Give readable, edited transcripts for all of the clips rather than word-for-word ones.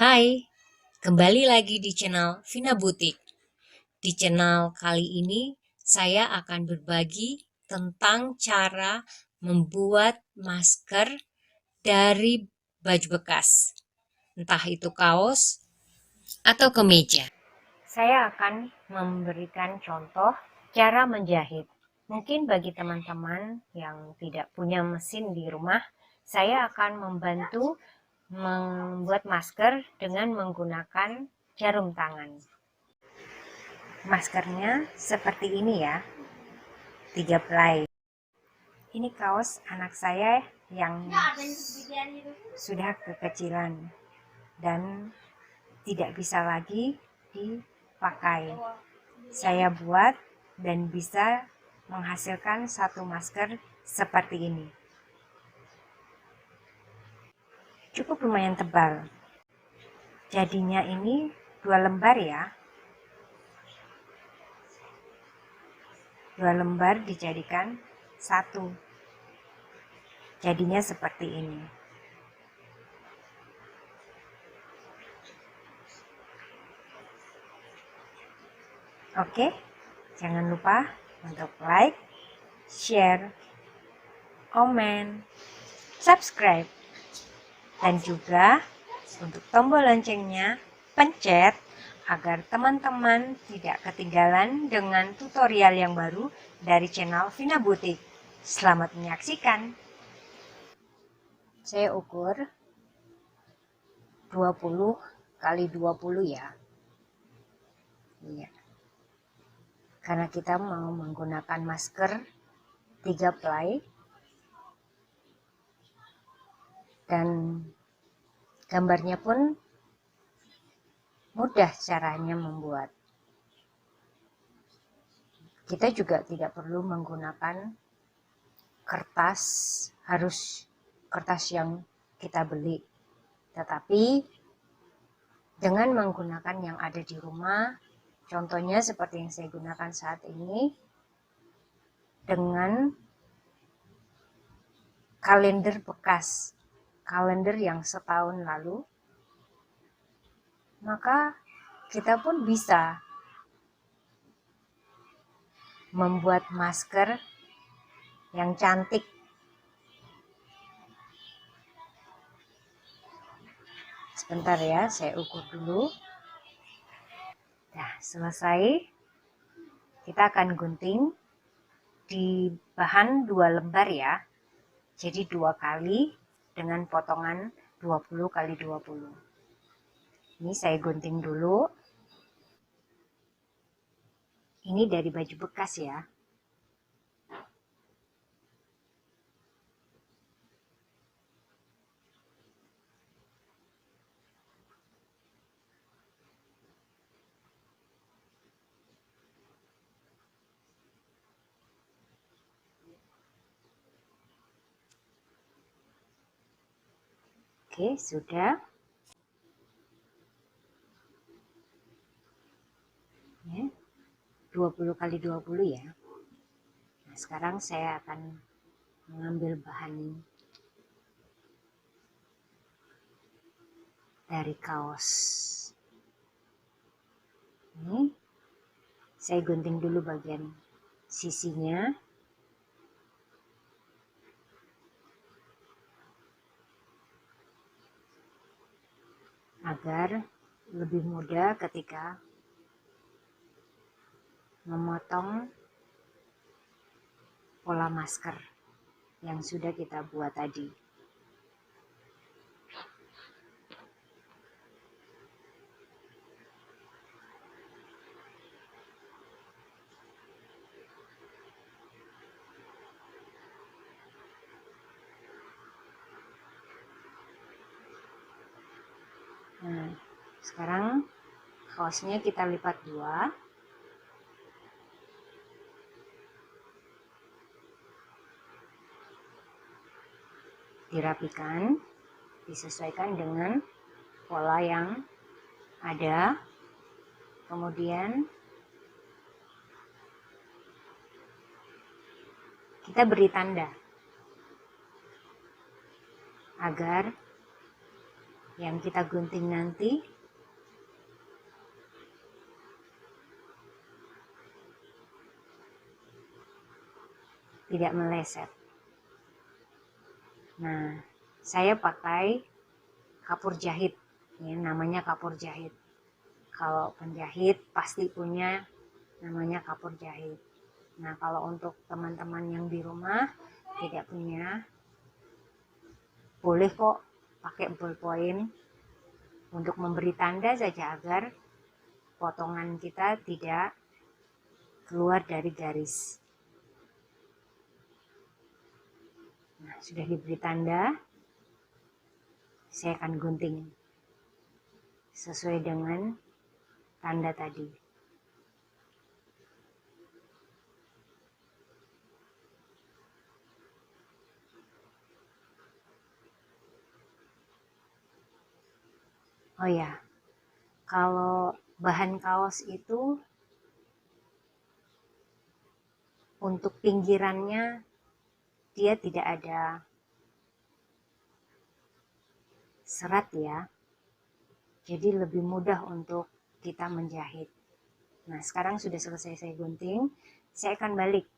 Hai, kembali lagi di channel Vina Butik. Di channel kali ini saya akan berbagi tentang cara membuat masker dari baju bekas, entah itu kaos atau kemeja. Saya akan memberikan contoh cara menjahit. Mungkin bagi teman-teman yang tidak punya mesin di rumah, saya akan membantu membuat masker dengan menggunakan jarum tangan. Maskernya seperti ini ya, 3 ply. Ini kaos anak saya yang sudah kekecilan dan tidak bisa lagi dipakai. Saya buat dan bisa menghasilkan satu masker seperti ini. Cukup lumayan tebal. Jadinya ini 2 lembar ya. 2 lembar dijadikan satu. Jadinya seperti ini. Oke, jangan lupa untuk like, share, komen, subscribe, dan juga untuk tombol loncengnya pencet agar teman-teman tidak ketinggalan dengan tutorial yang baru dari channel Vina Butik. Selamat menyaksikan. Saya ukur 20 kali 20 ya. Iya. Karena kita mau menggunakan masker 3 ply dan gambarnya pun mudah caranya membuat. Kita juga tidak perlu menggunakan kertas, harus kertas yang kita beli. Tetapi dengan menggunakan yang ada di rumah, contohnya seperti yang saya gunakan saat ini, dengan kalender bekas, kalender yang setahun lalu, maka kita pun bisa membuat masker yang cantik. Sebentar ya, saya ukur dulu. Nah, selesai. Kita akan gunting di bahan 2 lembar ya. Jadi 2 kali dengan potongan 20 kali 20. Ini saya gunting dulu. Ini dari baju bekas ya. Oke, sudah. Ya, 20 kali 20 ya. Nah, sekarang saya akan mengambil bahan dari kaos. Ini saya gunting dulu bagian sisinya. Agar lebih mudah ketika memotong pola masker yang sudah kita buat tadi. Nah, sekarang kaosnya kita lipat 2. Dirapikan, disesuaikan dengan pola yang ada. Kemudian kita beri tanda agar yang kita gunting nanti tidak meleset. Nah, saya pakai kapur jahit, ya, namanya kapur jahit. Kalau penjahit pasti punya namanya kapur jahit. Nah, kalau untuk teman-teman yang di rumah tidak punya, boleh kok pakai ballpoint untuk memberi tanda saja agar potongan kita tidak keluar dari garis. Nah, sudah diberi tanda, saya akan gunting sesuai dengan tanda tadi. Oh ya, kalau bahan kaos itu untuk pinggirannya dia tidak ada serat ya, jadi lebih mudah untuk kita menjahit. Nah, sekarang sudah selesai saya gunting, saya akan balik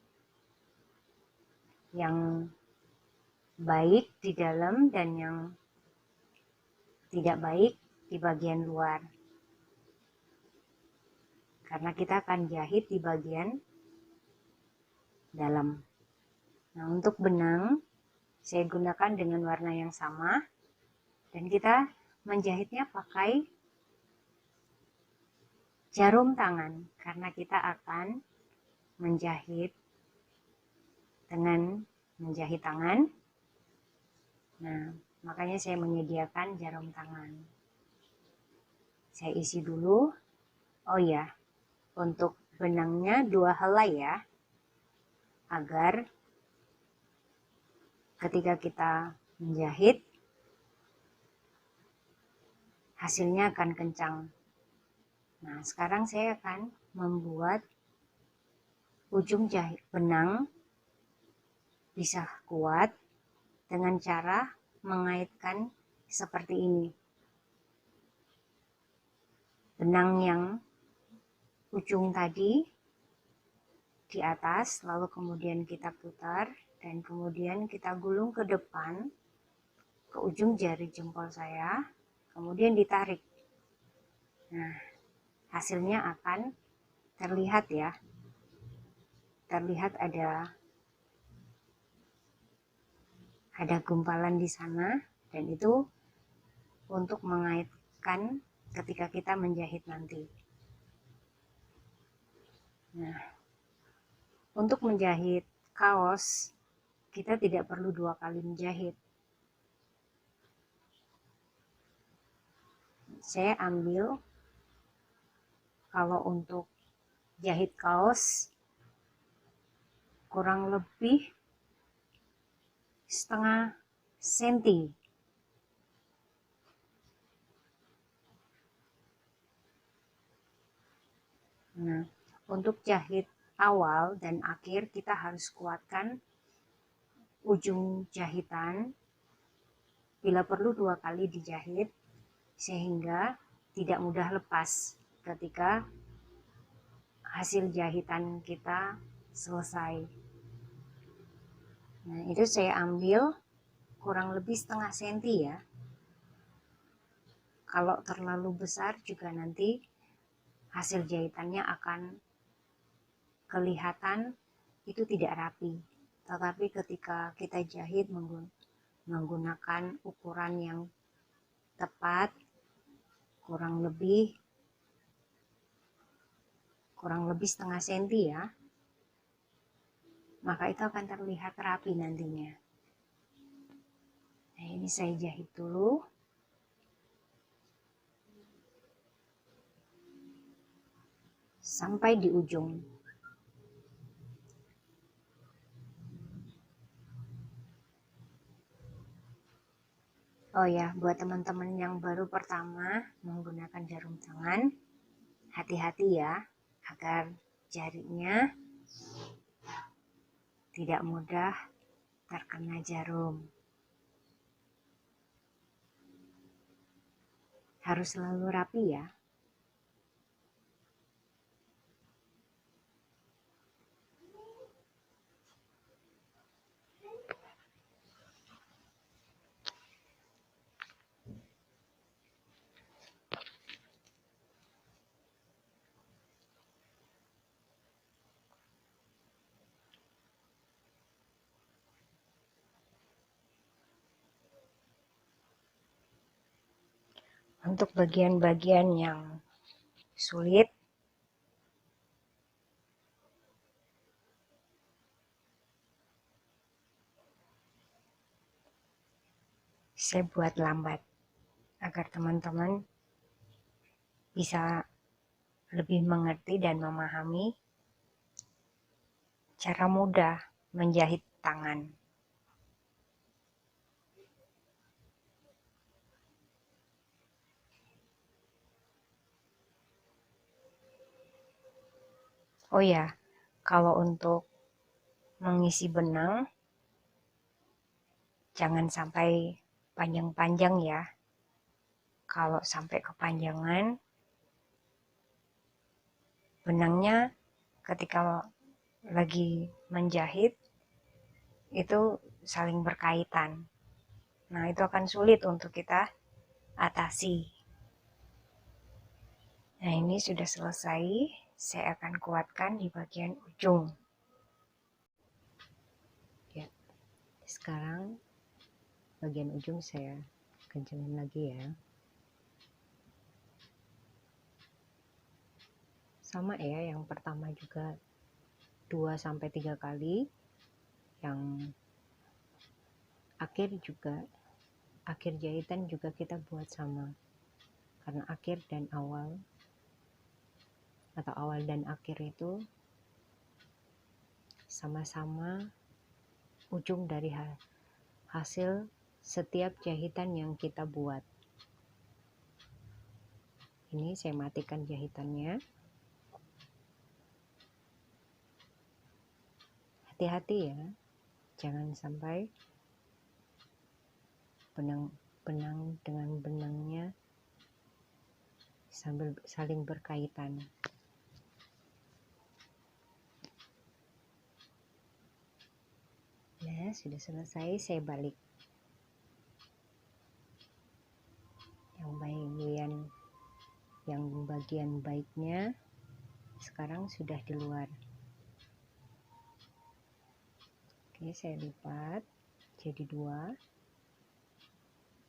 yang baik di dalam dan yang tidak baik di bagian luar, karena kita akan jahit di bagian dalam. Nah, untuk benang saya gunakan dengan warna yang sama dan kita menjahitnya pakai jarum tangan karena kita akan menjahit dengan menjahit tangan. Nah, makanya saya menyediakan jarum tangan. Saya isi dulu. Oh ya, untuk benangnya 2 helai ya, agar ketika kita menjahit hasilnya akan kencang. Nah, sekarang saya akan membuat ujung jahit benang bisa kuat dengan cara mengaitkan seperti ini. Benang yang ujung tadi di atas, lalu kemudian kita putar dan kemudian kita gulung ke depan ke ujung jari jempol saya, kemudian ditarik. Nah, hasilnya akan terlihat ya. Terlihat ada gumpalan di sana dan itu untuk mengaitkan ketika kita menjahit nanti. Nah, untuk menjahit kaos kita tidak perlu 2 kali menjahit. Saya ambil, kalau untuk jahit kaos kurang lebih setengah senti. Nah, untuk jahit awal dan akhir kita harus kuatkan ujung jahitan, bila perlu 2 kali dijahit sehingga tidak mudah lepas ketika hasil jahitan kita selesai. Nah, itu saya ambil kurang lebih setengah senti ya. Kalau terlalu besar juga nanti hasil jahitannya akan kelihatan itu tidak rapi. Tetapi ketika kita jahit menggunakan ukuran yang tepat, kurang lebih setengah senti ya, maka itu akan terlihat rapi nantinya. Nah, ini saya jahit dulu. Sampai di ujung. Oh ya, buat teman-teman yang baru pertama menggunakan jarum tangan, hati-hati ya, agar jarinya tidak mudah terkena jarum. Harus selalu rapi ya. Untuk bagian-bagian yang sulit, saya buat lambat agar teman-teman bisa lebih mengerti dan memahami cara mudah menjahit tangan. Oh ya, kalau untuk mengisi benang, jangan sampai panjang-panjang ya. Kalau sampai kepanjangan, benangnya ketika lagi menjahit itu saling berkaitan. Nah, itu akan sulit untuk kita atasi. Nah, ini sudah selesai. Saya akan kuatkan di bagian ujung. Ya, sekarang bagian ujung saya kencangin lagi ya. Sama ya, yang pertama juga 2-3 kali. Yang akhir jahitan juga kita buat sama. Karena akhir dan awal atau awal dan akhir itu sama-sama ujung dari hasil setiap jahitan yang kita buat. Ini saya matikan jahitannya. Hati-hati ya, jangan sampai benang dengan benangnya saling berkaitan. Nah, sudah selesai, saya balik. Yang bagian baiknya sekarang sudah di luar. Oke, saya lipat jadi 2.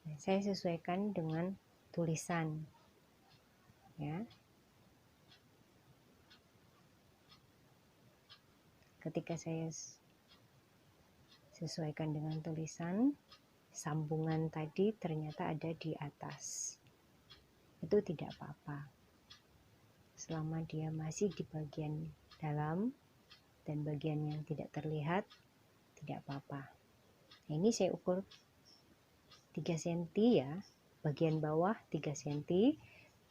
Nah, saya sesuaikan dengan tulisan ya. Ketika saya sesuaikan dengan tulisan, sambungan tadi ternyata ada di atas. Itu tidak apa-apa. Selama dia masih di bagian dalam dan bagian yang tidak terlihat, tidak apa-apa. Nah, ini saya ukur 3 cm ya, bagian bawah 3 cm,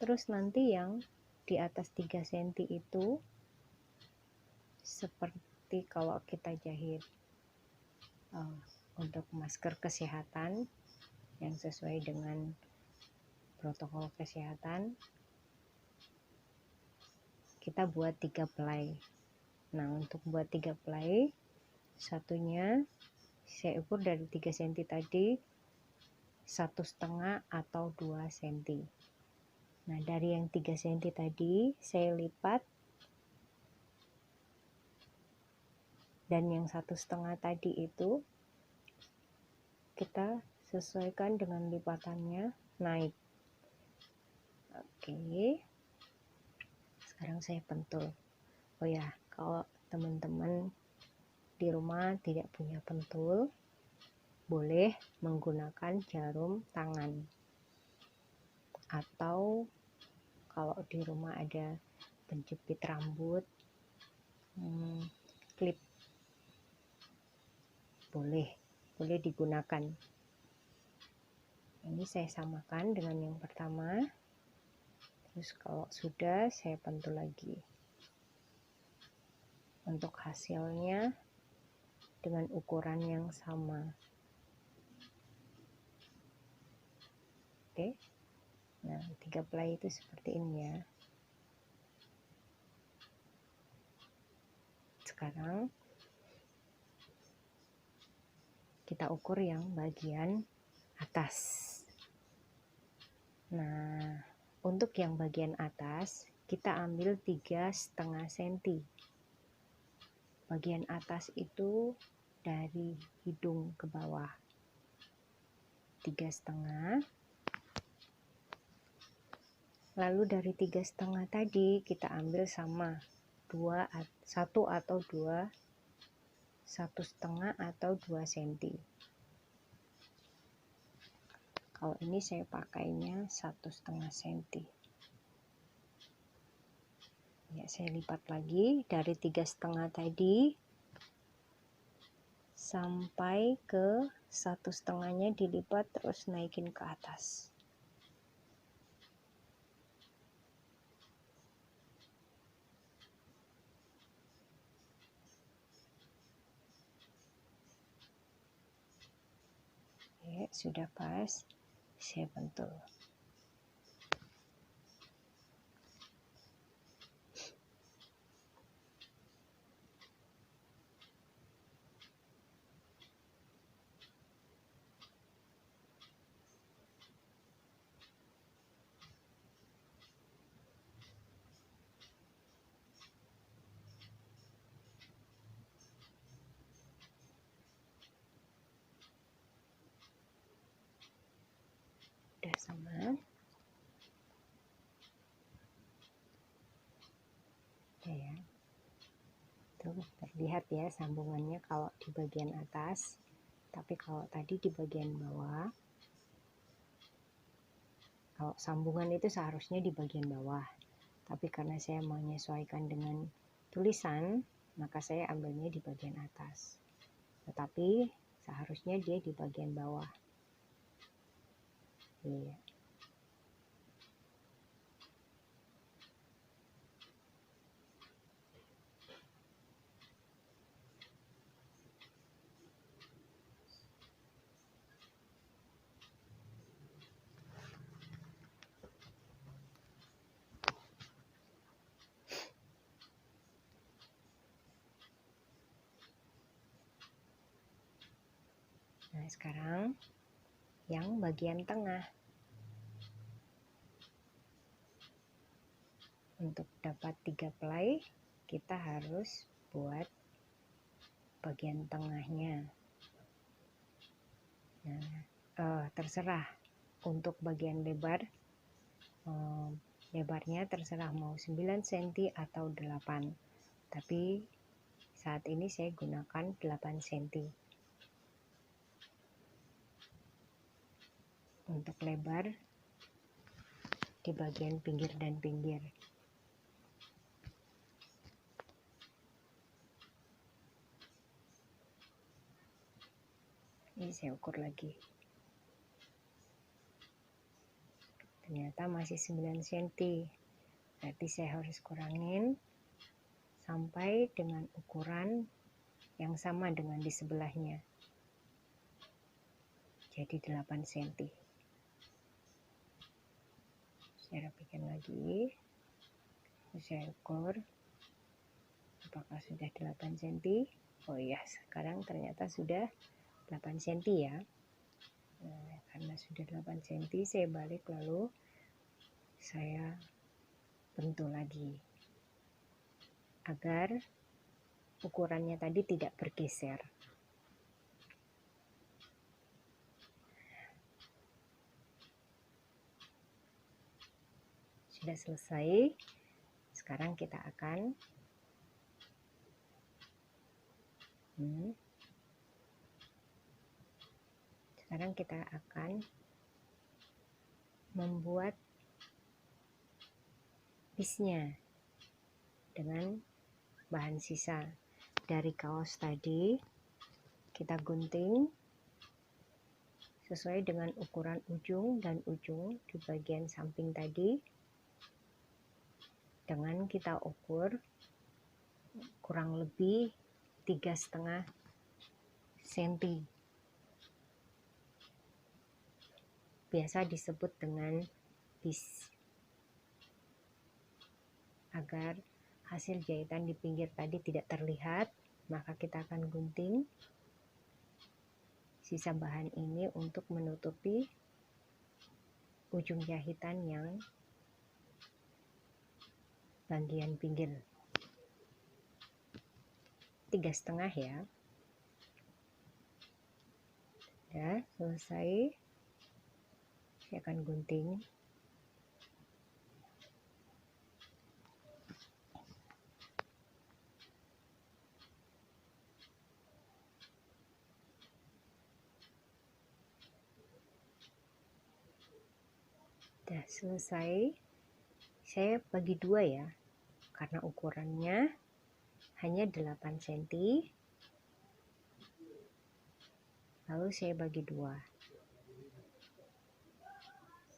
terus nanti yang di atas 3 cm itu seperti kalau kita jahit untuk masker kesehatan yang sesuai dengan protokol kesehatan, kita buat 3 pelai. Nah, untuk buat 3 pelai, satunya saya ukur dari 3 cm tadi 1,5 atau 2 cm. Nah, dari yang 3 cm tadi saya lipat, dan yang 1,5 tadi itu kita sesuaikan dengan lipatannya naik. Oke, sekarang saya pentul. Oh ya, kalau teman-teman di rumah tidak punya pentul, boleh menggunakan jarum tangan, atau kalau di rumah ada penjepit rambut, klip, boleh digunakan. Ini saya samakan dengan yang pertama. Terus kalau sudah, saya pentul lagi. Untuk hasilnya dengan ukuran yang sama. Oke. Nah, 3 ply itu seperti ini ya. Sekarang kita ukur yang bagian atas. Nah, untuk yang bagian atas kita ambil 3,5 cm. Bagian atas itu dari hidung ke bawah 3,5. Lalu dari 3,5 tadi kita ambil sama 1 atau 2, 1,5 atau 2 cm. Kalau ini saya pakainya 1,5 cm. Ya, saya lipat lagi dari 3,5 tadi sampai ke 1,5-nya dilipat terus naikin ke atas. Ya, sudah pas, saya bentul. Udah sama. Ya, tuh terlihat ya sambungannya kalau di bagian atas, tapi kalau tadi di bagian bawah. Kalau sambungan itu seharusnya di bagian bawah, tapi karena saya menyesuaikan dengan tulisan, maka saya ambilnya di bagian atas. Tetapi seharusnya dia di bagian bawah. Iya. Nah, sekarang yang bagian tengah. Untuk dapat 3 ply, kita harus buat bagian tengahnya. Nah, terserah untuk bagian lebar, lebarnya terserah mau 9 cm atau 8. Tapi saat ini saya gunakan 8 cm. Untuk lebar di bagian pinggir dan pinggir. Ini saya ukur lagi. Ternyata masih 9 cm. Berarti saya harus kurangin sampai dengan ukuran yang sama dengan di sebelahnya. Jadi 8 cm. Saya rapikan lagi. Saya ukur apakah sudah 8 cm. Oh iya, sekarang ternyata sudah 8 cm ya. Nah, karena sudah 8 cm, saya balik lalu saya bentuk lagi agar ukurannya tadi tidak bergeser. Sudah selesai. Sekarang kita akan membuat piece-nya dengan bahan sisa dari kaos tadi. Kita gunting sesuai dengan ukuran ujung dan ujung di bagian samping tadi. Dengan kita ukur kurang lebih 3,5 cm. Biasa disebut dengan tipis agar hasil jahitan di pinggir tadi tidak terlihat. Maka kita akan gunting sisa bahan ini untuk menutupi ujung jahitan yang bagian pinggir. 3,5 ya. Udah selesai, saya akan gunting. Udah selesai, saya bagi 2 ya, karena ukurannya hanya 8 cm. Lalu saya bagi 2.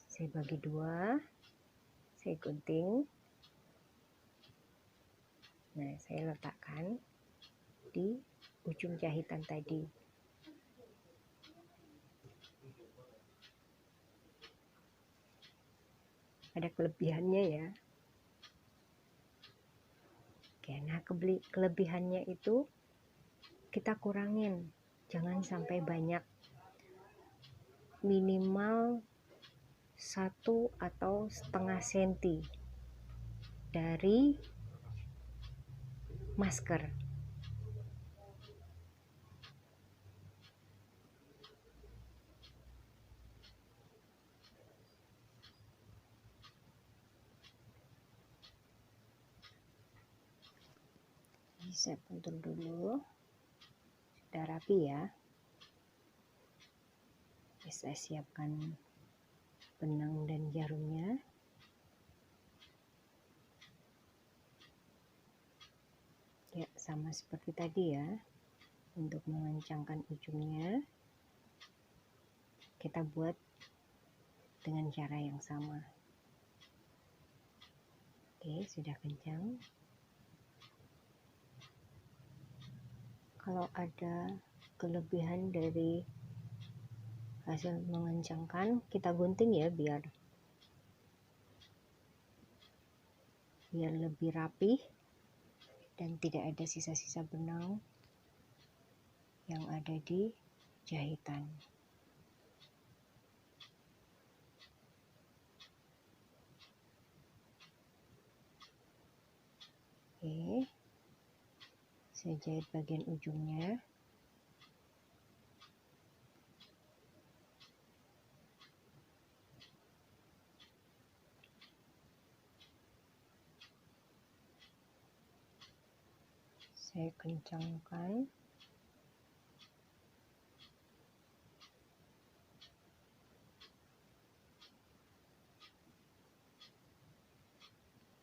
Saya bagi 2, saya gunting. Nah, saya letakkan di ujung jahitan tadi. Ada kelebihannya ya. Oke, nah kelebihannya itu kita kurangin, jangan sampai banyak, minimal 1 atau setengah senti dari masker. Ini saya bentuk dulu, sudah rapi ya. Saya siapkan benang dan jarumnya. Ya, sama seperti tadi ya. Untuk mengencangkan ujungnya, kita buat dengan cara yang sama. Oke, sudah kencang. Kalau ada kelebihan dari hasil mengencangkan, kita gunting ya, biar lebih rapi dan tidak ada sisa-sisa benang yang ada di jahitan. Oke, saya jahit bagian ujungnya. Saya kencangkan.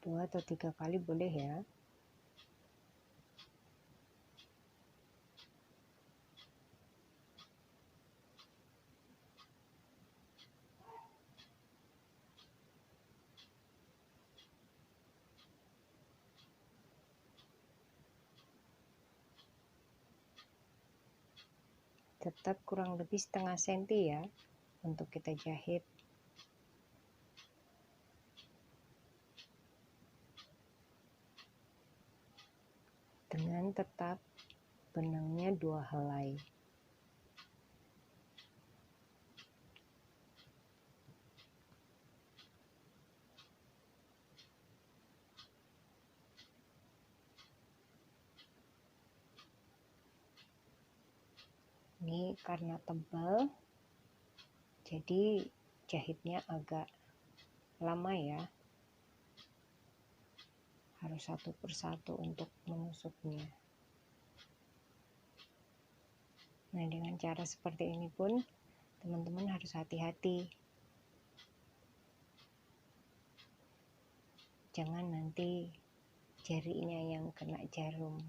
Dua atau 3 kali boleh ya. Tetap kurang lebih setengah senti ya untuk kita jahit. Dengan tetap benangnya 2 helai. Ini karena tebal, jadi jahitnya agak lama ya. Harus satu persatu untuk menusuknya. Nah, dengan cara seperti ini pun teman-teman harus hati-hati. Jangan nanti jarinya yang kena jarum.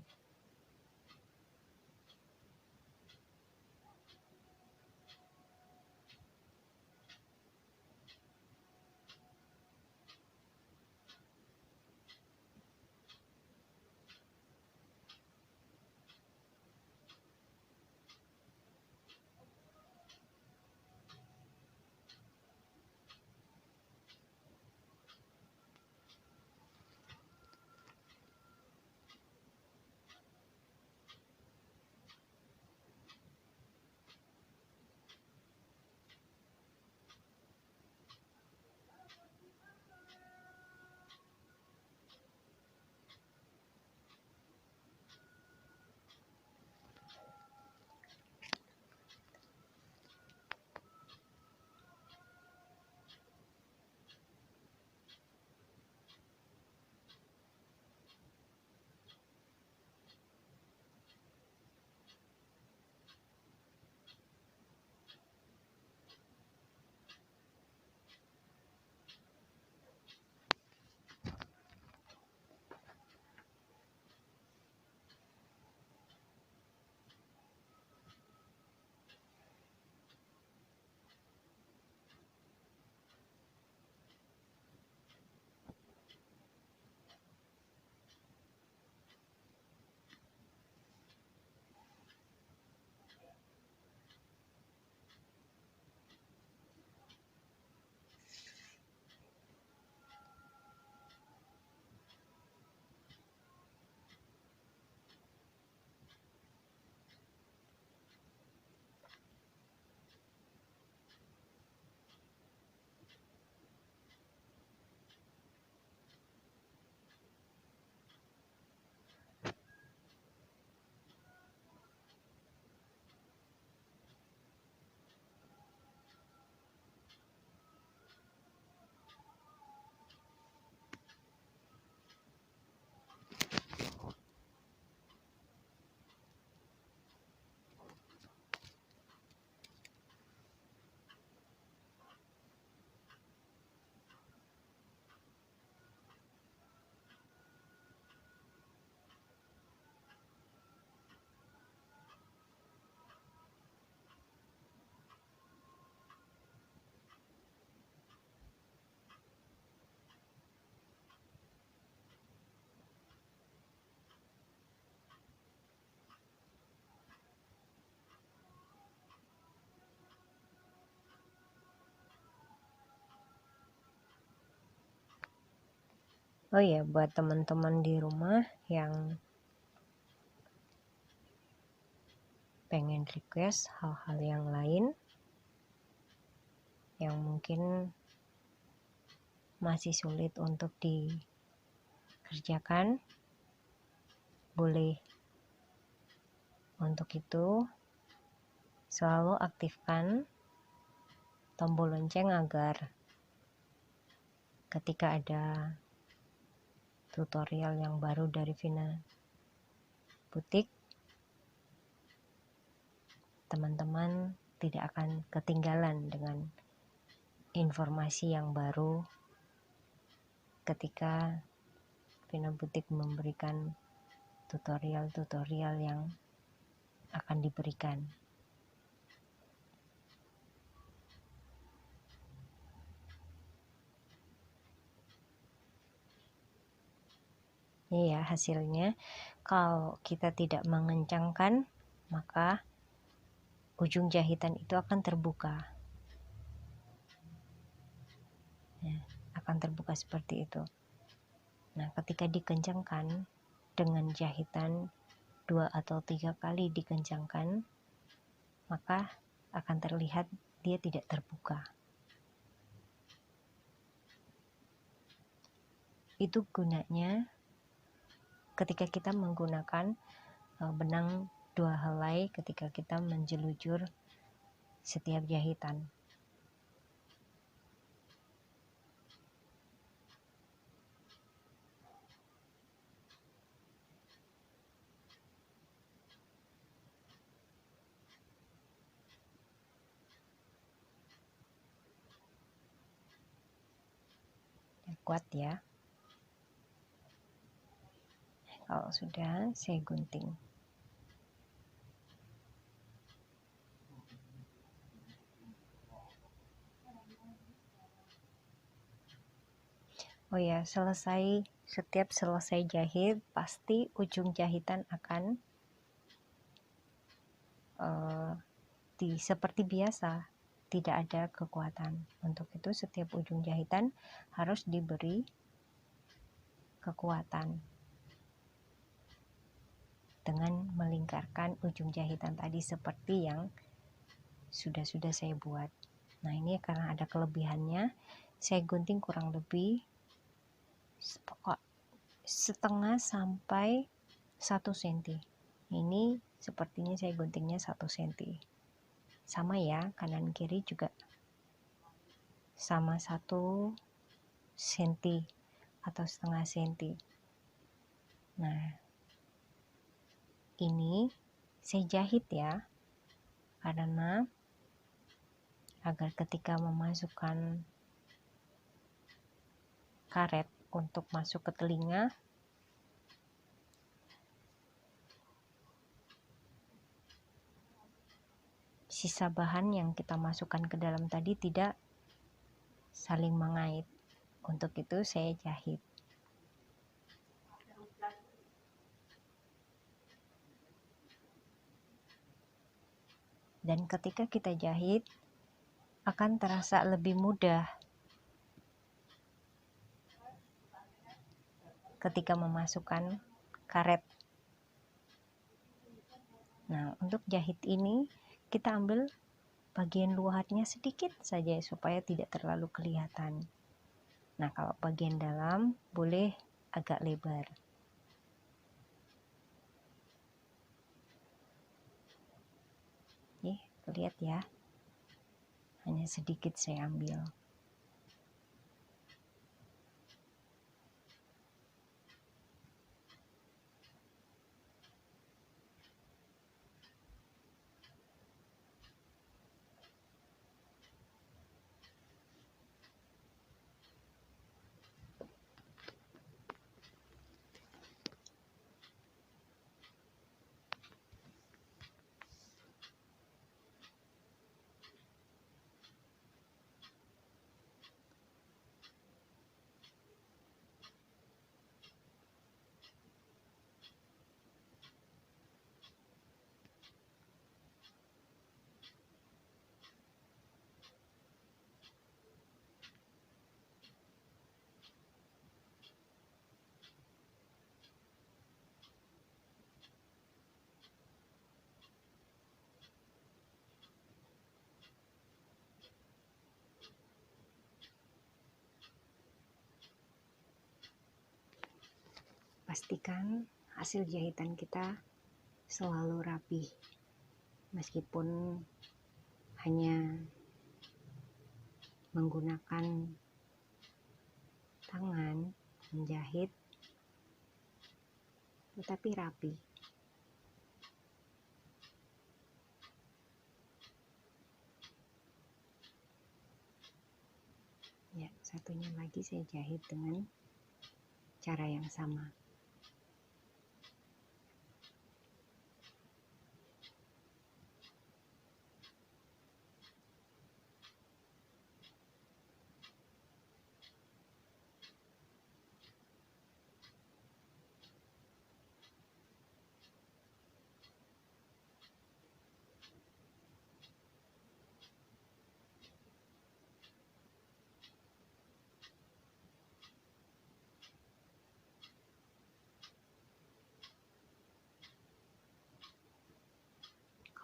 Oh ya, buat teman-teman di rumah yang pengen request hal-hal yang lain yang mungkin masih sulit untuk dikerjakan, boleh. Untuk itu, selalu aktifkan tombol lonceng agar ketika ada tutorial yang baru dari Vina Butik, teman-teman tidak akan ketinggalan dengan informasi yang baru ketika Vina Butik memberikan tutorial-tutorial yang akan diberikan. Ini ya hasilnya. Kalau kita tidak mengencangkan, maka ujung jahitan itu akan terbuka. Ya, akan terbuka seperti itu. Nah, ketika dikencangkan dengan jahitan 2 atau 3 kali dikencangkan, maka akan terlihat dia tidak terbuka. Itu gunanya ketika kita menggunakan benang 2 helai ketika kita menjelujur setiap jahitan. Kuat ya. Kalau sudah, saya gunting. Oh ya, setiap selesai jahit, pasti ujung jahitan akan seperti biasa, tidak ada kekuatan. Untuk itu setiap ujung jahitan harus diberi kekuatan dengan melingkarkan ujung jahitan tadi seperti yang sudah saya buat. Nah, ini karena ada kelebihannya, saya gunting kurang lebih setengah sampai 1 cm. Ini sepertinya saya guntingnya 1 cm. Sama ya, kanan kiri juga sama 1 cm atau setengah cm. Nah, ini saya jahit ya, karena agar ketika memasukkan karet untuk masuk ke telinga, sisa bahan yang kita masukkan ke dalam tadi tidak saling mengait. Untuk itu saya jahit. Dan ketika kita jahit akan terasa lebih mudah ketika memasukkan karet. Nah, untuk jahit ini kita ambil bagian luarnya sedikit saja supaya tidak terlalu kelihatan. Nah, kalau bagian dalam boleh agak lebar. Lihat ya, hanya sedikit saya ambil. pastikan hasil jahitan kita selalu rapi, meskipun hanya menggunakan tangan menjahit, tetapi rapi. Ya, satunya lagi saya jahit dengan cara yang sama.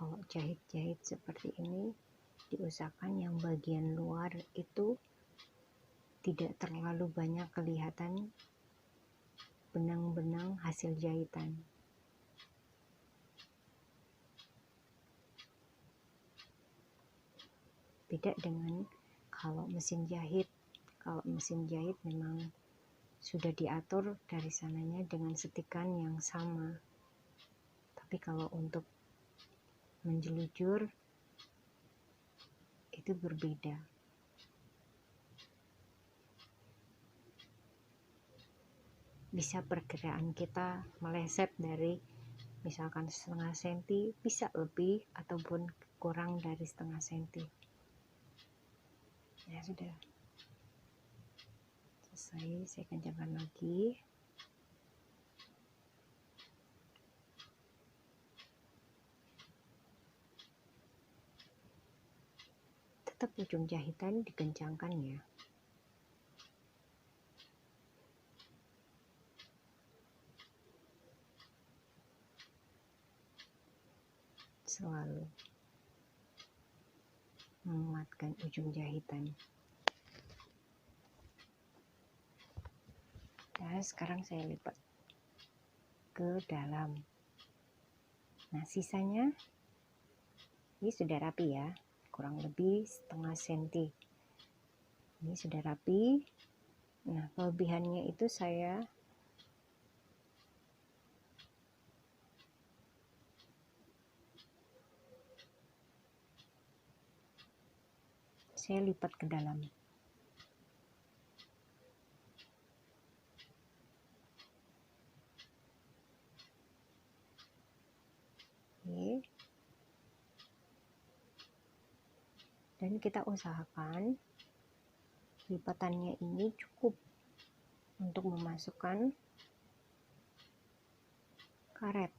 Kalau jahit-jahit seperti ini, diusahakan yang bagian luar itu tidak terlalu banyak kelihatan benang-benang hasil jahitan. Beda dengan kalau mesin jahit. Kalau mesin jahit memang sudah diatur dari sananya dengan setikan yang sama. Tapi kalau untuk menjelujur itu berbeda. Bisa pergerakan kita meleset dari misalkan setengah senti, bisa lebih ataupun kurang dari setengah senti. Ya sudah selesai, saya kencangkan lagi. Tetap ujung jahitan dikencangkan ya. Selalu menguatkan ujung jahitan. Nah, sekarang saya lipat ke dalam. Nah, sisanya ini sudah rapi ya, kurang lebih setengah senti. Ini sudah rapi. Nah, kelebihannya itu saya lipat ke dalam. Oke. Dan kita usahakan lipatannya ini cukup untuk memasukkan karet.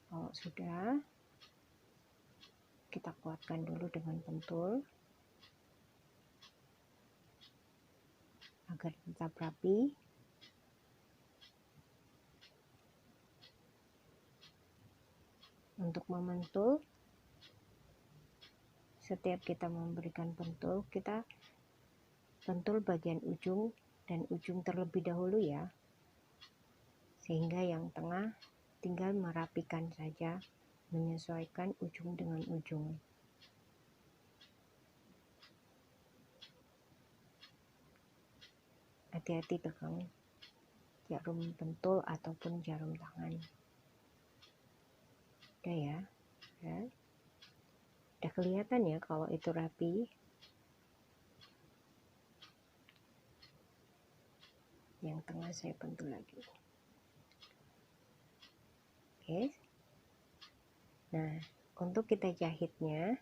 Kalau sudah, kita kuatkan dulu dengan pentul agar tetap rapi. Untuk mementul, setiap kita memberikan pentul, kita pentul bagian ujung dan ujung terlebih dahulu ya, sehingga yang tengah tinggal merapikan saja, menyesuaikan ujung dengan ujung. Hati-hati pegang jarum pentul ataupun jarum tangan. Udah ya, udah kelihatan ya kalau itu rapi. Yang tengah saya pentul lagi. Oke. Nah, untuk kita jahitnya,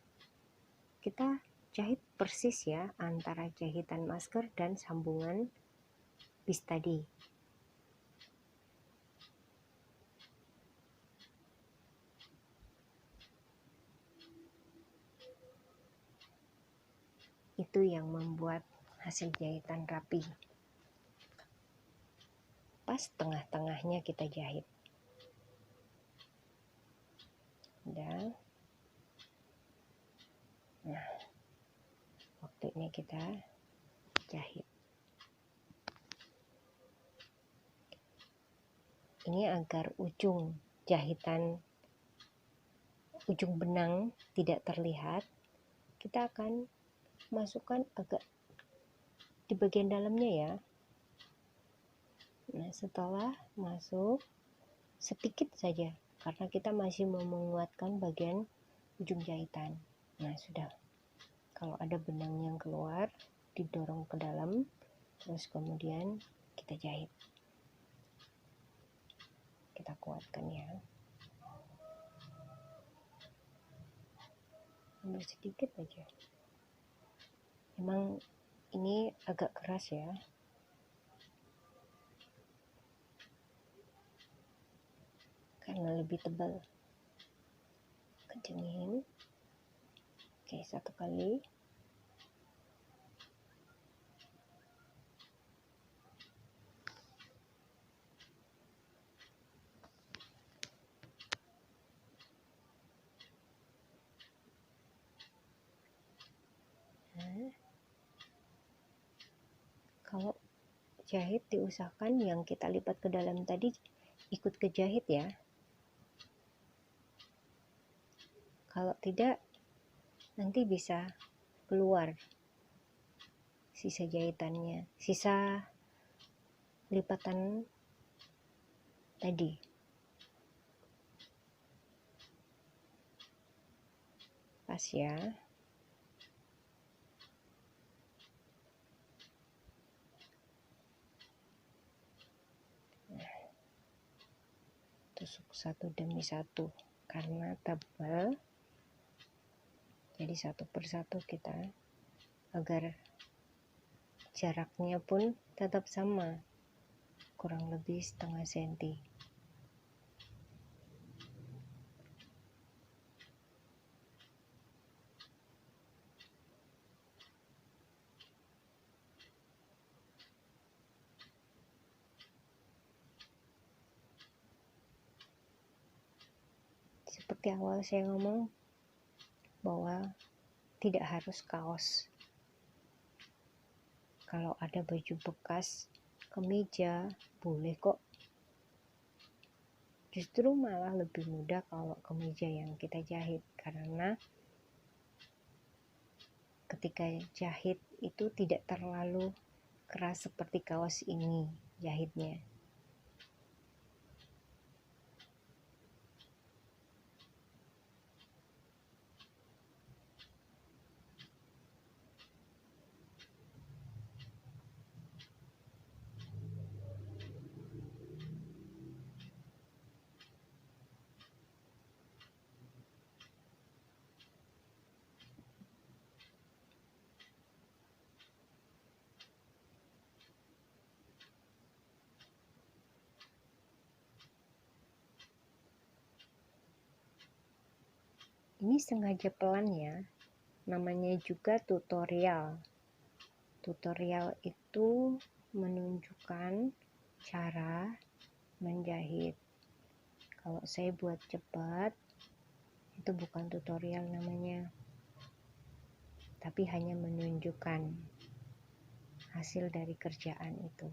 kita jahit persis ya antara jahitan masker dan sambungan bis tadi. Itu yang membuat hasil jahitan rapi. Pas tengah-tengahnya kita jahit. Udah. Nah, waktunya kita jahit. Ini agar ujung jahitan, ujung benang tidak terlihat, kita akan masukkan agak di bagian dalamnya ya. Nah, setelah masuk sedikit saja, karena kita masih mau menguatkan bagian ujung jahitan. Nah, sudah. Kalau ada benang yang keluar, didorong ke dalam, terus kemudian kita jahit. Kita kuatkan ya. Ambil sedikit aja. Memang ini agak keras ya. Karena lebih tebal. Kencengin. Oke, satu kali. Nah, kalau jahit diusahakan yang kita lipat ke dalam tadi ikut kejahit ya. Kalau tidak, nanti bisa keluar sisa jahitannya, sisa lipatan tadi. Pas ya. Tusuk satu demi satu karena tebal, jadi satu persatu kita agar jaraknya pun tetap sama, kurang lebih setengah senti. Seperti awal saya ngomong bahwa tidak harus kaos. Kalau ada baju bekas, kemeja, boleh kok. Justru malah lebih mudah kalau kemeja yang kita jahit, karena ketika jahit itu tidak terlalu keras seperti kaos ini jahitnya. Ini sengaja pelan ya, namanya juga tutorial. Tutorial itu menunjukkan cara menjahit. Kalau saya buat cepat, itu bukan tutorial namanya, tapi hanya menunjukkan hasil dari kerjaan itu.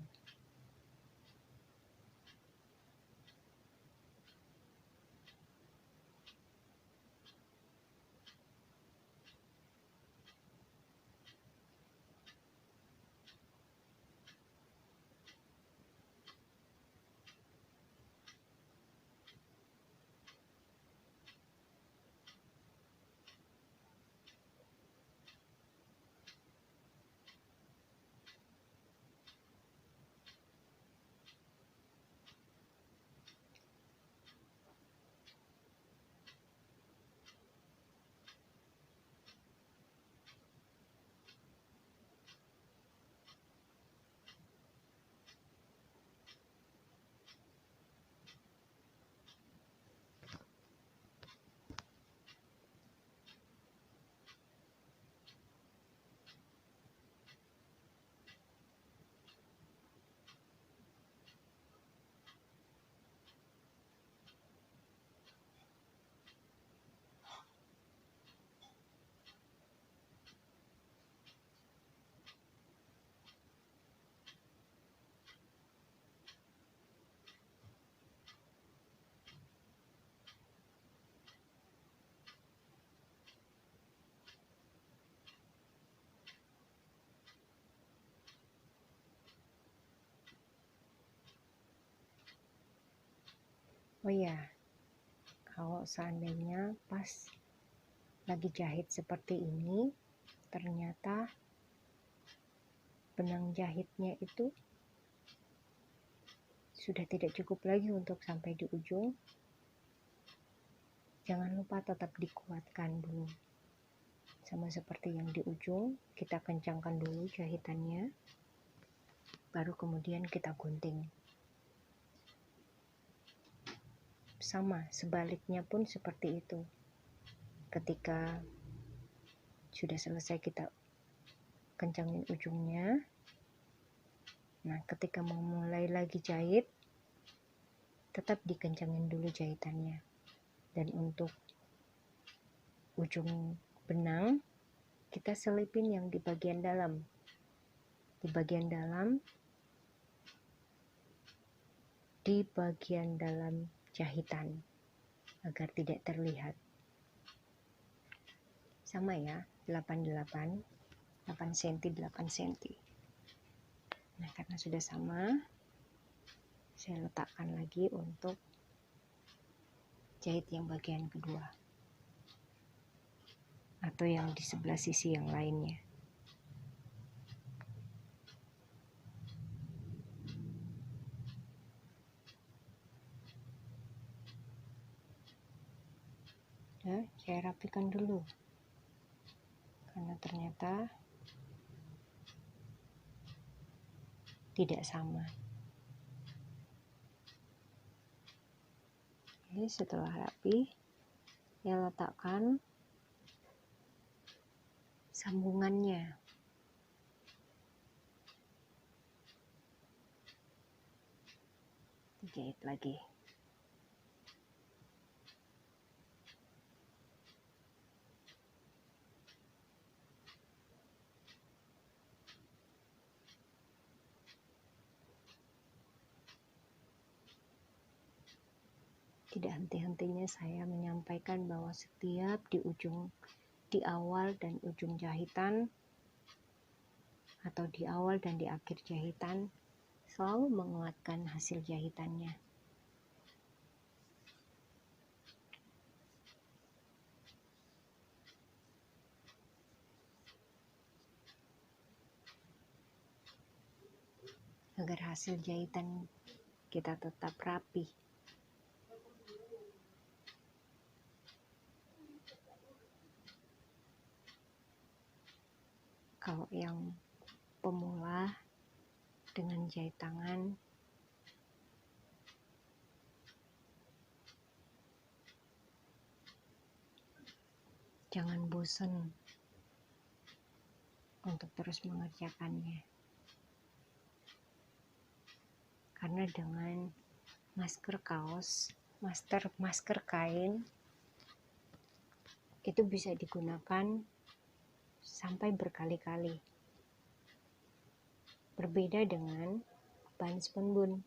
Oh ya, kalau seandainya pas lagi jahit seperti ini, ternyata benang jahitnya itu sudah tidak cukup lagi untuk sampai di ujung, jangan lupa tetap dikuatkan dulu. Sama seperti yang di ujung, kita kencangkan dulu jahitannya, baru kemudian kita gunting. Sama, sebaliknya pun seperti itu. Ketika sudah selesai kita kencangin ujungnya, nah ketika mau mulai lagi jahit, tetap dikencangin dulu jahitannya. Dan untuk ujung benang, kita selipin yang di bagian dalam. Di bagian dalam jahitan, agar tidak terlihat. Sama ya, 8 cm 8 cm. Nah, karena sudah sama, saya letakkan lagi untuk jahit yang bagian kedua, atau yang di sebelah sisi yang lainnya. Ya, saya rapikan dulu, karena ternyata tidak sama. Jadi setelah rapi, saya letakkan sambungannya. Jahit lagi. Tidak henti-hentinya saya menyampaikan bahwa setiap di awal dan ujung jahitan, atau di awal dan di akhir jahitan, selalu menguatkan hasil jahitannya. Agar hasil jahitan kita tetap rapi. Kalau yang pemula dengan jahit tangan, jangan bosan untuk terus mengerjakannya. Karena dengan masker kaos, masker kain, itu bisa digunakan sampai berkali-kali. Berbeda dengan bahan spunbun.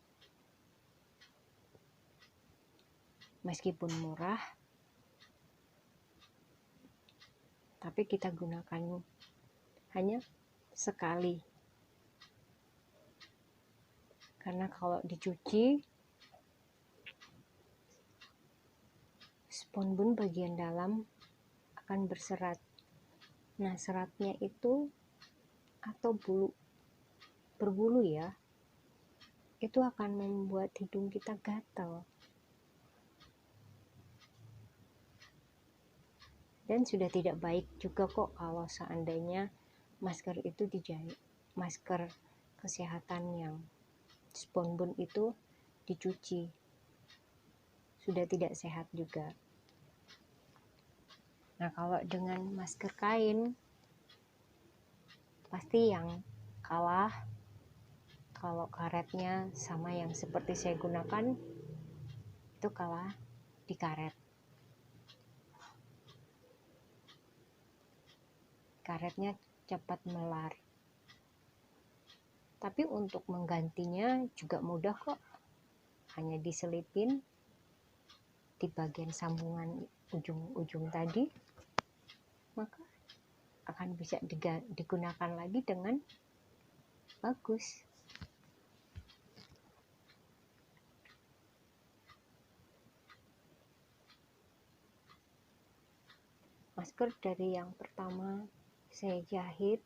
Meskipun murah, tapi kita gunakan hanya sekali. Karena kalau dicuci, spunbun bagian dalam akan berserat. Nah, seratnya itu atau berbulu ya, itu akan membuat hidung kita gatal. Dan sudah tidak baik juga kok kalau seandainya masker itu dijahit, masker kesehatan yang spunbun itu dicuci. Sudah tidak sehat juga. Nah, kalau dengan masker kain, pasti yang kalah, kalau karetnya sama yang seperti saya gunakan, itu kalah di karet. Karetnya cepat melar. Tapi untuk menggantinya juga mudah kok. Hanya diselipin di bagian sambungan ujung-ujung tadi, maka akan bisa digunakan lagi dengan bagus. masker dari yang pertama saya jahit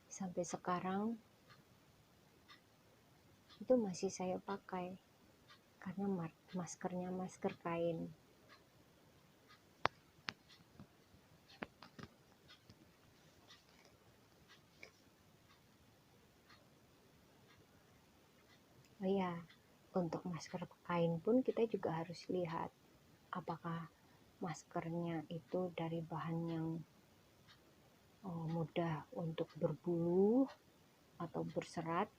sampai sekarang itu masih saya pakai karena maskernya masker kain. Oh iya, untuk masker kain pun kita juga harus lihat apakah maskernya itu dari bahan yang mudah untuk berbulu atau berserat.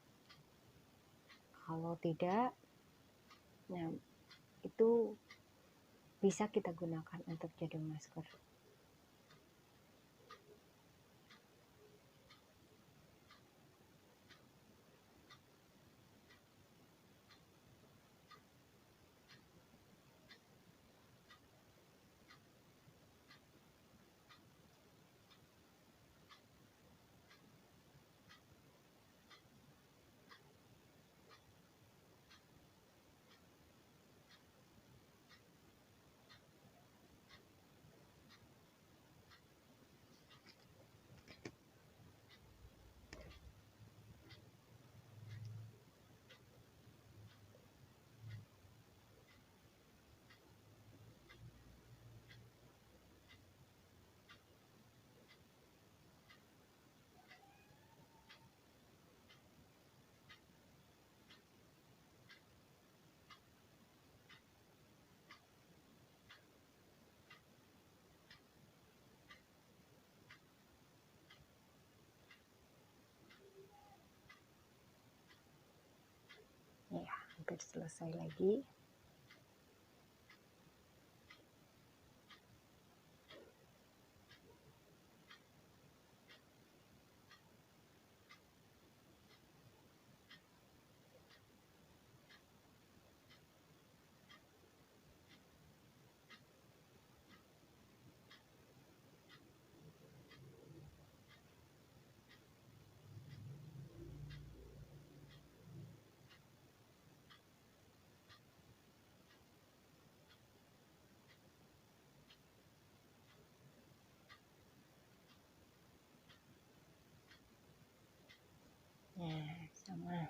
Kalau tidak, nah itu bisa kita gunakan untuk jadi masker. Ya, hampir selesai lagi. Nah, sama.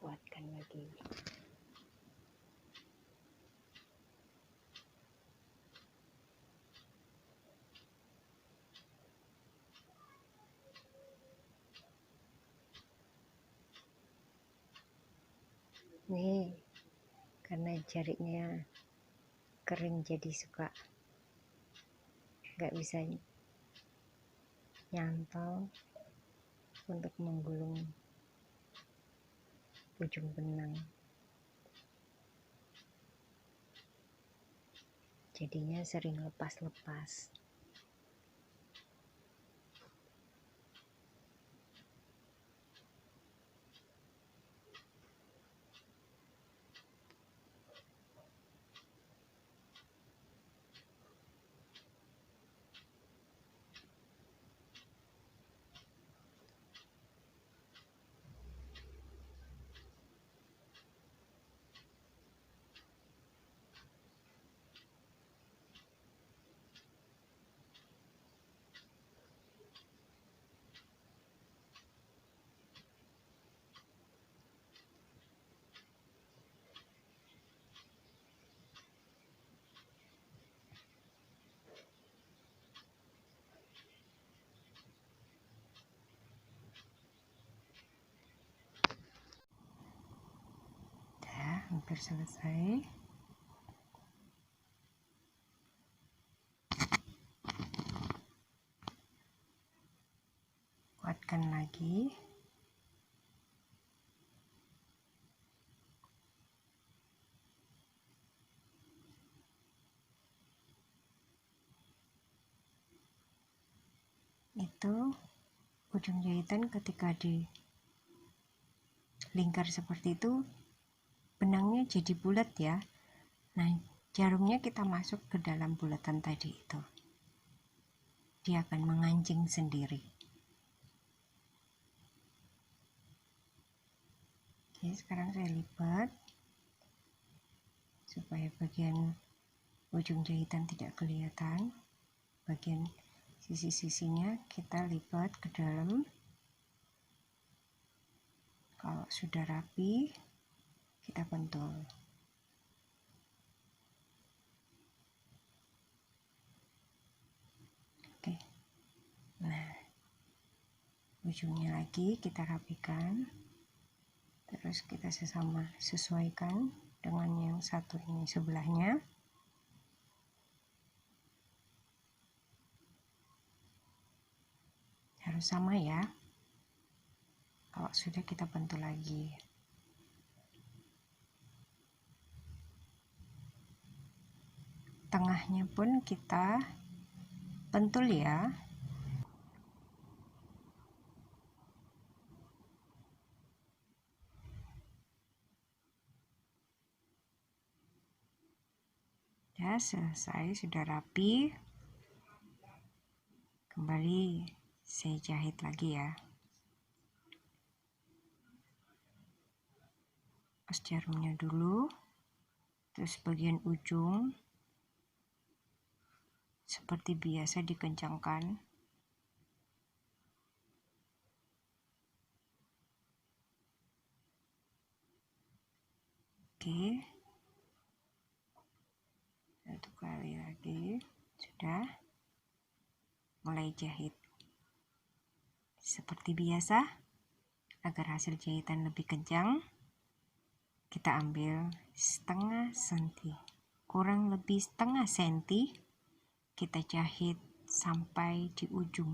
Kuatkan lagi. Nih, karena jarinya kering jadi suka nggak bisa nyantol untuk menggulung ujung benang, jadinya sering lepas-lepas. Hampir selesai. Kuatkan lagi. itu ujung jahitan ketika di lingkar seperti itu, benangnya jadi bulat ya. Nah, jarumnya kita masuk ke dalam bulatan tadi itu. Dia akan mengancing sendiri. Oke, sekarang saya lipat supaya bagian ujung jahitan tidak kelihatan. Bagian sisi-sisinya kita lipat ke dalam. Kalau sudah rapi, kita pentul. Oke. Nah, ujungnya lagi kita rapikan. Terus kita sesuaikan dengan yang satu ini sebelahnya. Harus sama ya. Kalau sudah kita pentul lagi. Tengahnya pun kita pentul ya. Ya, selesai, sudah rapi. Kembali saya jahit lagi ya. Pas jarumnya dulu, terus bagian ujung seperti biasa dikencangkan. Oke, satu kali lagi, sudah. Mulai jahit seperti biasa. Agar hasil jahitan lebih kencang, kita ambil setengah senti, kurang lebih setengah senti, kita jahit sampai di ujung.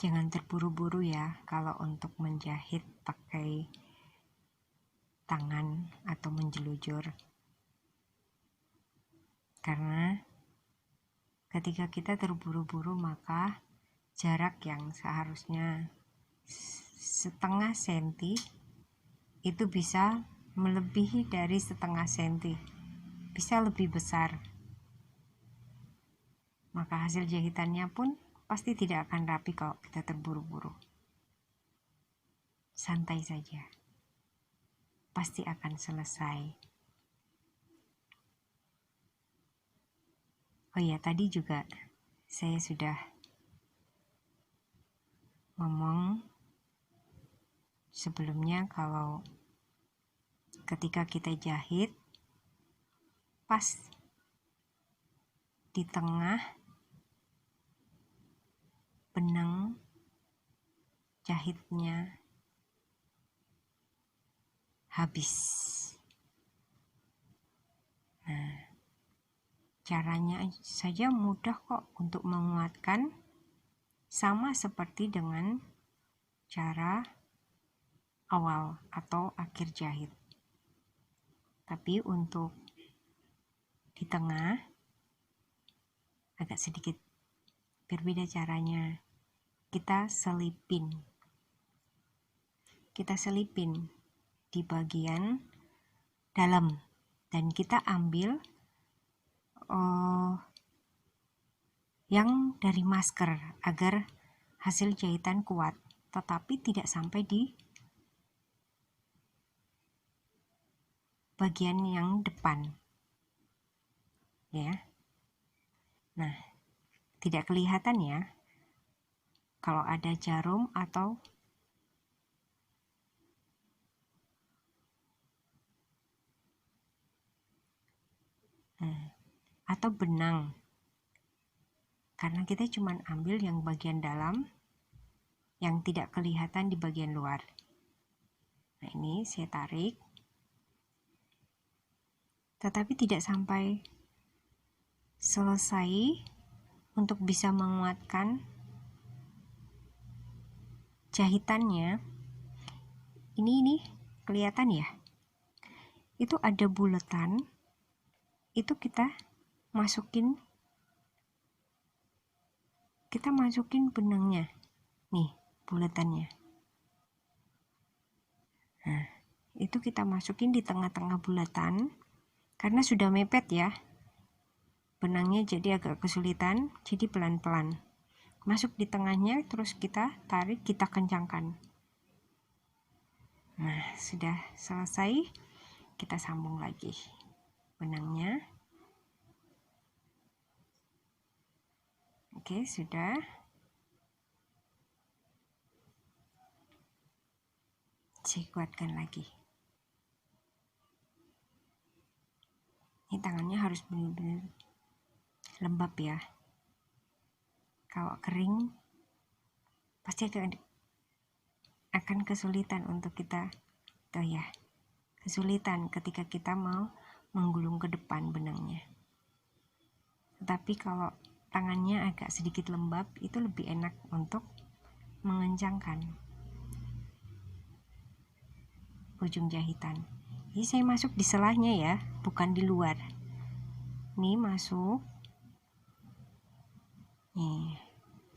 Jangan terburu-buru ya kalau untuk menjahit pakai tangan atau menjelujur. Karena ketika kita terburu-buru maka jarak yang seharusnya setengah senti itu bisa melebihi dari setengah senti, bisa lebih besar. Maka hasil jahitannya pun pasti tidak akan rapi kalau kita terburu-buru. Santai saja, pasti akan selesai. Oh iya, tadi juga saya sudah ngomong sebelumnya kalau ketika kita jahit, pas di tengah benang jahitnya habis. Nah, caranya saja mudah kok untuk menguatkan, sama seperti dengan cara awal atau akhir jahit. Tapi untuk di tengah agak sedikit berbeda caranya. Kita selipin di bagian dalam dan kita ambil yang dari masker agar hasil jahitan kuat, tetapi tidak sampai di bagian yang depan ya. Nah, tidak kelihatan ya kalau ada jarum atau benang, karena kita cuma ambil yang bagian dalam yang tidak kelihatan di bagian luar. Nah, ini saya tarik, tetapi tidak sampai selesai untuk bisa menguatkan jahitannya. Ini kelihatan ya, itu ada bulatan, itu kita masukin benangnya nih, bulatannya. Nah, itu kita masukin di tengah-tengah bulatan karena sudah mepet ya benangnya, jadi agak kesulitan, jadi pelan-pelan masuk di tengahnya, terus kita tarik, kita kencangkan. Nah, sudah selesai, kita sambung lagi benangnya. Oke, sudah. Saya kuatkan lagi. Ini tangannya harus benar-benar lembab ya. Kalau kering pasti akan kesulitan untuk kita ya, kesulitan ketika kita mau menggulung ke depan benangnya. Tetapi kalau tangannya agak sedikit lembab, itu lebih enak untuk mengencangkan ujung jahitan. Ini saya masuk di selahnya ya, bukan di luar. Ini masuk. Nih,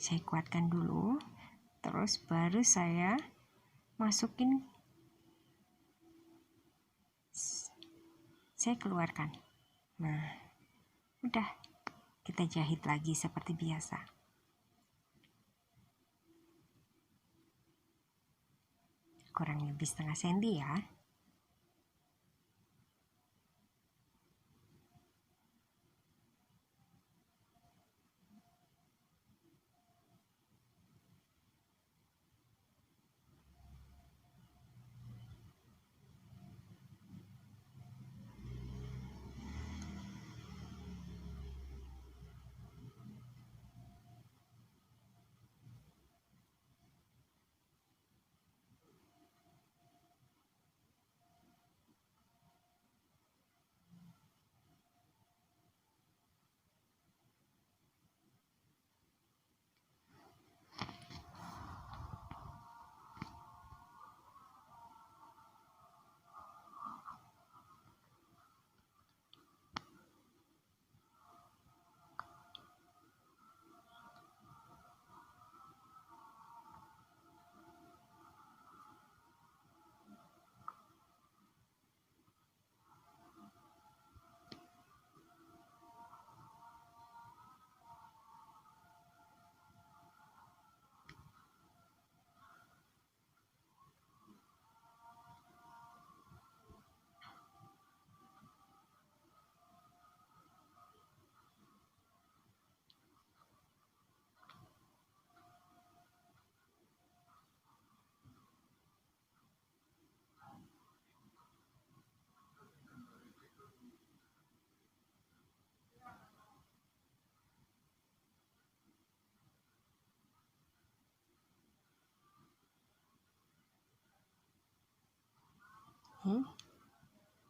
saya kuatkan dulu. Terus baru saya masukin, saya keluarkan. Nah, udah, kita jahit lagi seperti biasa. Kurang lebih setengah senti ya.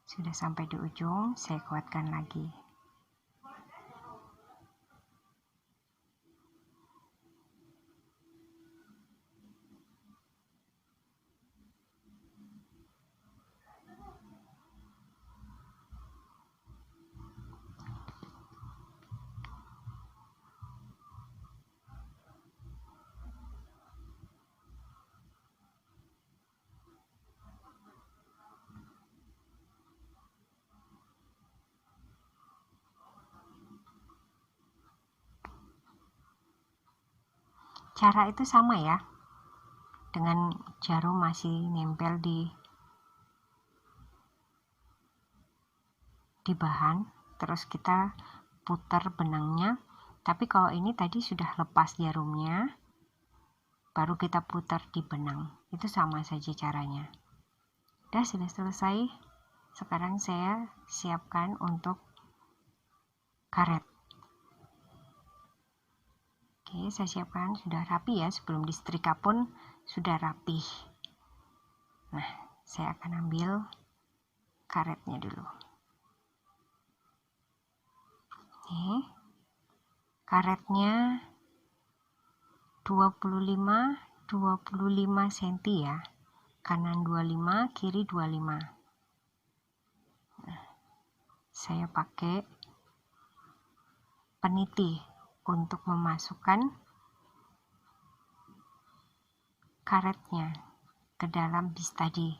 Sudah sampai di ujung, saya kuatkan lagi. Cara itu sama ya, dengan jarum masih nempel di bahan, terus kita putar benangnya. Tapi kalau ini tadi sudah lepas jarumnya, baru kita putar di benang. Itu sama saja caranya. Sudah selesai. Sekarang saya siapkan untuk karet. Oke, Oke, saya siapkan sudah rapi ya, sebelum disetrika pun sudah rapi. Nah, saya akan ambil karetnya dulu. Nih, karetnya 25 cm ya. Kanan 25, kiri 25. Nah, saya pakai peniti untuk memasukkan karetnya ke dalam bis tadi.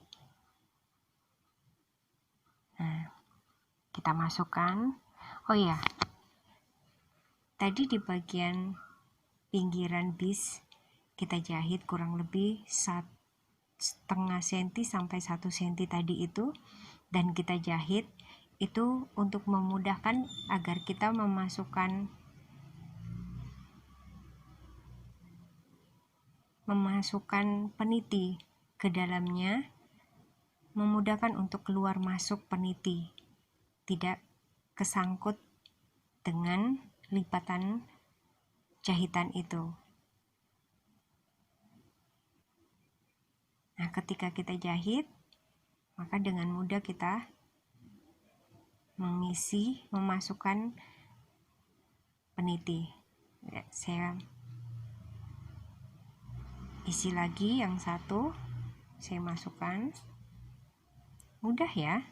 Nah, kita masukkan. Oh ya, tadi di bagian pinggiran bis kita jahit kurang lebih 1,5 cm sampai 1 cm tadi itu, dan kita jahit itu untuk memudahkan agar kita memasukkan peniti ke dalamnya, memudahkan untuk keluar masuk peniti, tidak kesangkut dengan lipatan jahitan itu. Nah, ketika kita jahit, maka dengan mudah kita memasukkan peniti. Ya, saya isi lagi yang satu, saya masukkan. Mudah ya.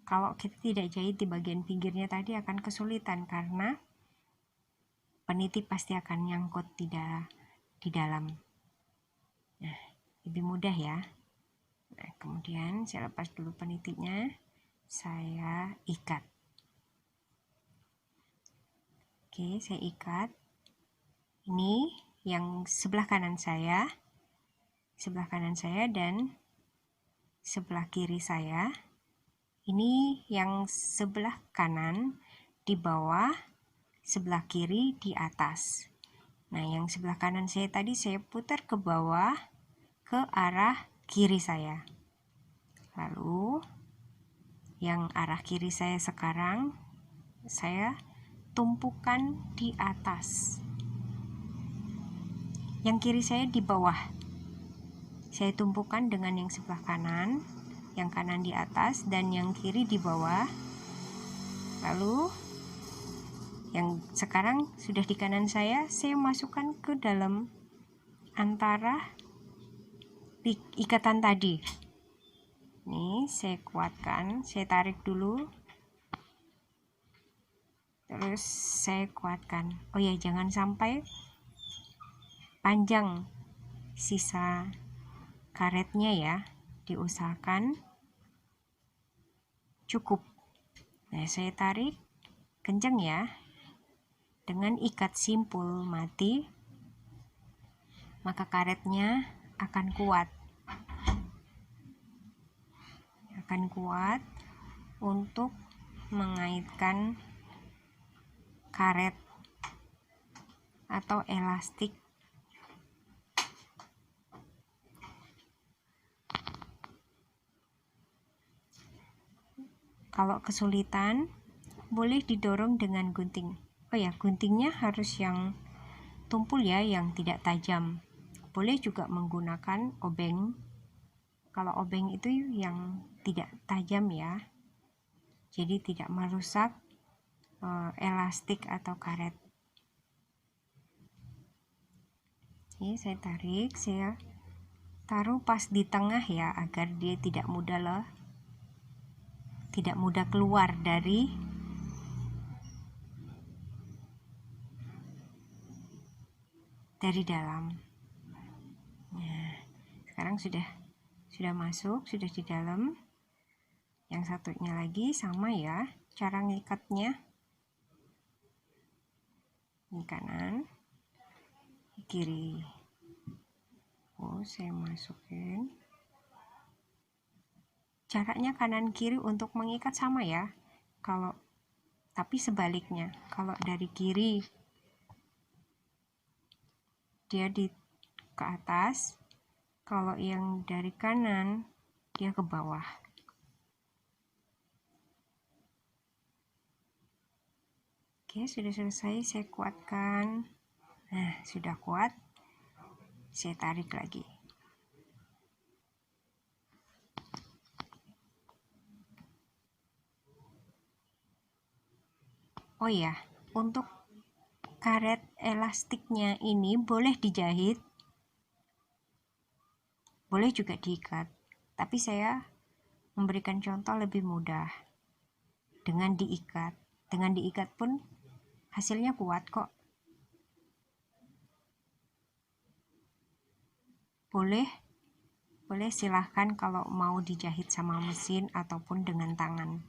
Kalau kita tidak jahit di bagian pinggirnya tadi akan kesulitan karena peniti pasti akan nyangkut di dalam. Nah, lebih mudah ya. Nah, kemudian saya lepas dulu penitinya, saya ikat. Oke, saya ikat. Ini yang sebelah kanan saya dan sebelah kiri saya. Ini yang sebelah kanan di bawah, sebelah kiri di atas. Nah, yang sebelah kanan saya tadi saya putar ke bawah ke arah kiri saya. Lalu yang arah kiri saya sekarang saya tumpukan di atas. Yang kiri saya di bawah. Saya tumpukan dengan yang sebelah kanan, yang kanan di atas dan yang kiri di bawah. Lalu yang sekarang sudah di kanan saya masukkan ke dalam antara ikatan tadi. Nih, saya kuatkan, saya tarik dulu. Terus saya kuatkan. Oh ya, jangan sampai panjang sisa karetnya ya. Diusahakan cukup. Nah, saya tarik kencang ya. Dengan ikat simpul mati, maka karetnya akan kuat. Untuk mengaitkan karet atau elastik. Kalau kesulitan, boleh didorong dengan gunting. Oh ya, guntingnya harus yang tumpul ya, yang tidak tajam. Boleh juga menggunakan obeng. Kalau obeng itu yang tidak tajam ya, jadi tidak merusak elastik atau karet. Ini saya tarik, saya taruh pas di tengah ya, agar dia tidak mudah keluar dari dalam. Nah, sekarang sudah masuk, sudah di dalam. Yang satunya lagi sama ya, cara ngikatnya. Ini kanan, kiri. Oh, saya masukin. Caranya kanan kiri untuk mengikat sama ya. Tapi sebaliknya, kalau dari kiri dia ke atas, kalau yang dari kanan dia ke bawah. Oke, sudah selesai, saya kuatkan. Nah, sudah kuat, saya tarik lagi. Oh ya, untuk karet elastiknya ini boleh dijahit, boleh juga diikat, tapi saya memberikan contoh lebih mudah dengan diikat. Dengan diikat pun hasilnya kuat kok. Boleh silahkan kalau mau dijahit sama mesin ataupun dengan tangan.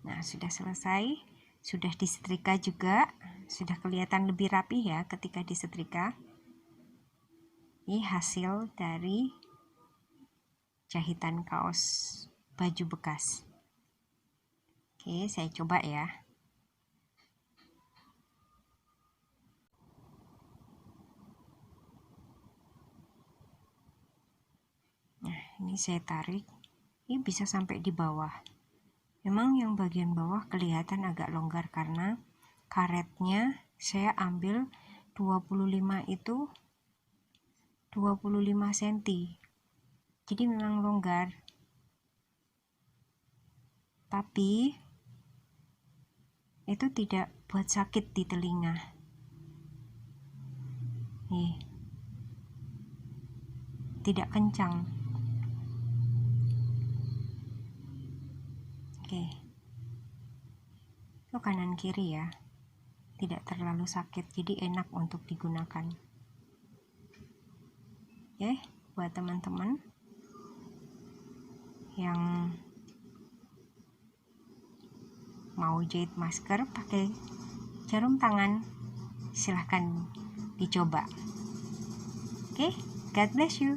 Nah, sudah selesai, sudah disetrika juga, sudah kelihatan lebih rapi ya ketika disetrika. Ini hasil dari jahitan kaos baju bekas. Oke, saya coba ya. Nah, ini saya tarik, ini bisa sampai di bawah. Memang yang bagian bawah kelihatan agak longgar karena karetnya saya ambil 25 itu 25 cm. Jadi memang longgar. Tapi itu tidak buat sakit di telinga. Nih. Tidak kencang. Oke. Itu kanan kiri ya. Tidak terlalu sakit, jadi enak untuk digunakan. Oke, buat teman-teman yang mau jahit masker pakai jarum tangan, silahkan dicoba. Oke, God bless you.